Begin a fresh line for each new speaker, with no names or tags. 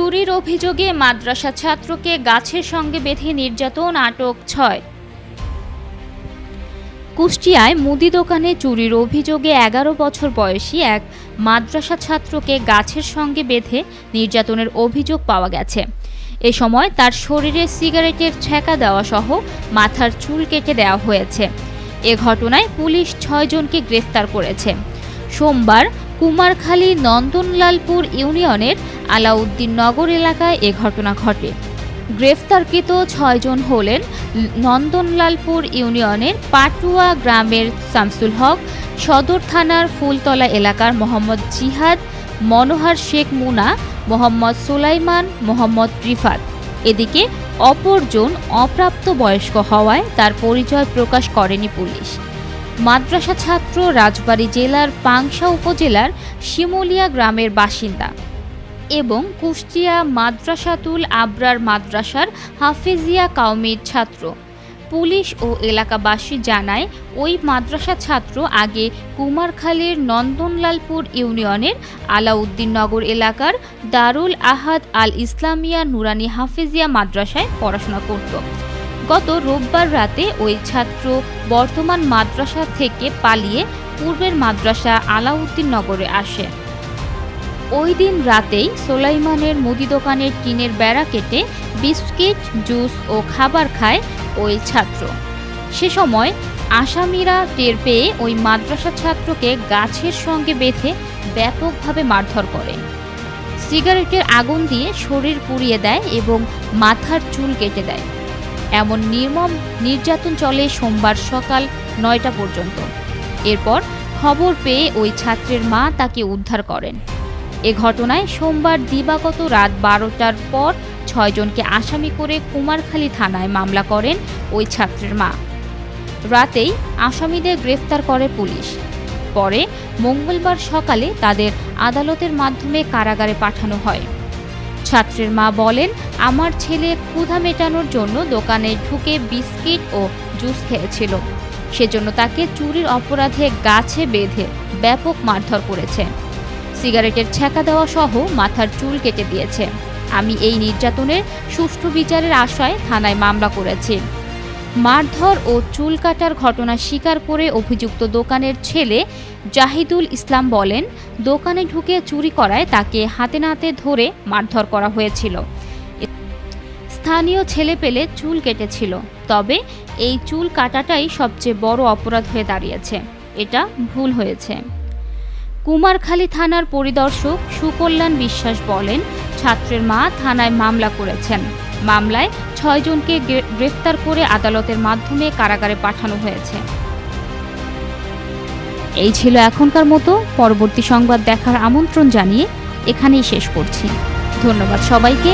চুরির অভিযোগে মাদ্রাসা ছাত্রকে গাছের সঙ্গে বেঁধে নির্যাতন, আটক ৬। কুষ্টিয়ায় মুদি দোকানে চুরির অভিযোগে ১১ বছর বয়সী এক মাদ্রাসা ছাত্রকে গাছের সঙ্গে বেঁধে নির্যাতনের অভিযোগ পাওয়া গেছে। এ সময় তার শরীরে সিগারেটের ছ্যাঁকা দেওয়া সহ মাথার চুল কেটে দেওয়া হয়েছে। এ ঘটনায় পুলিশ ৬ জনকে গ্রেফতার করেছে। সোমবার কুমারখালী নন্দনলালপুর ইউনিয়নের আলাউদ্দিন নগর এলাকায় এ ঘটনা ঘটে। গ্রেফতারকৃত ৬ জন হলেন নন্দনলালপুর ইউনিয়নের পাটুয়া গ্রামের শামসুল হক, সদর থানার ফুলতলা এলাকার মোহাম্মদ জিহাদ, মনোহার শেখ মুনা, মোহাম্মদ সুলাইমান, মোহাম্মদ রিফাত। এদিকে অপরজন অপ্রাপ্ত বয়স্ক হওয়ায় তার পরিচয় প্রকাশ করেনি পুলিশ। মাদ্রাসা ছাত্র রাজবাড়ী জেলার পাংশা উপজেলার শিমুলিয়া গ্রামের বাসিন্দা এবং কুষ্টিয়া মাদ্রাসাতুল আবরার মাদ্রাসার হাফেজিয়া কওমির ছাত্র। পুলিশ ও এলাকাবাসী জানায়, ওই মাদ্রাসা ছাত্র আগে কুমারখালীর নন্দনলালপুর ইউনিয়নের আলাউদ্দিন নগর এলাকার দারুল আহাদ আল ইসলামিয়া নুরানি হাফেজিয়া মাদ্রাসায় পড়াশোনা করত। গত রোববার রাতে ওই ছাত্র বর্তমান মাদ্রাসা থেকে পালিয়ে পূর্বের মাদ্রাসা আলাউদ্দিন নগরে আসে। ওই দিন রাতেই সোলাইমানের মুদি দোকানের টিনের বেড়া কেটে বিস্কিট, জুস ও খাবার খায় ওই ছাত্র। সে সময় আসামিরা টের পেয়ে ওই মাদ্রাসা ছাত্রকে গাছের সঙ্গে বেঁধে ব্যাপকভাবে মারধর করে। সিগারেটের আগুন দিয়ে শরীর পুড়িয়ে দেয় এবং মাথার চুল কেটে দেয়। এমন নির্মম নির্যাতন চলে সোমবার সকাল ৯টা পর্যন্ত। এরপর খবর পেয়ে ওই ছাত্রের মা তাকে উদ্ধার করেন। এ ঘটনায় সোমবার দিবাগত রাত ১২টার পর ৬ জনকে আসামি করে কুমারখালী থানায় মামলা করেন ওই ছাত্রের মা। রাতেই আসামিদের গ্রেফতার করে পুলিশ। পরে মঙ্গলবার সকালে তাদের আদালতের মাধ্যমে কারাগারে পাঠানো হয়। ছাত্রের মা বলেন, আমার ছেলে ক্ষুধা মেটানোর জন্য দোকানে ঢুকে বিস্কিট ও জুস খেয়েছিল। সেজন্য তাকে চুরির অপরাধে গাছে বেঁধে ব্যাপক মারধর করেছে। সিগারেটের ছ্যাঁকা দেওয়া সহ মাথার চুল কেটে দিয়েছে। আমি এই নির্যাতনের সুষ্ঠু বিচারের আশায় থানায় মামলা করেছি। মারধর ও চুল কাটার ঘটনা স্বীকার করে অভিযুক্ত দোকানের ছেলে জাহিদুল ইসলাম বলেন, দোকানে ঢুকে চুরি করায় তাকে হাতে নাতে ধরে মারধর করা হয়েছিল। স্থানীয় ছেলে পেলে চুল কেটেছিল, তবে এই চুল কাটাটাই সবচেয়ে বড় অপরাধ হয়ে দাঁড়িয়েছে। এটা ভুল হয়েছে। কুমারখালী থানার পরিদর্শক সুকল্যাণ বিশ্বাস বলেন, ছাত্রের মা থানায় মামলা করেছেন। মামলায় ৬ জনকে গ্রেফতার করে আদালতের মাধ্যমে কারাগারে পাঠানো হয়েছে। এই ছিল এখনকার মতো। পরবর্তী সংবাদ দেখার আমন্ত্রণ জানিয়ে এখানেই শেষ করছি। ধন্যবাদ সবাইকে।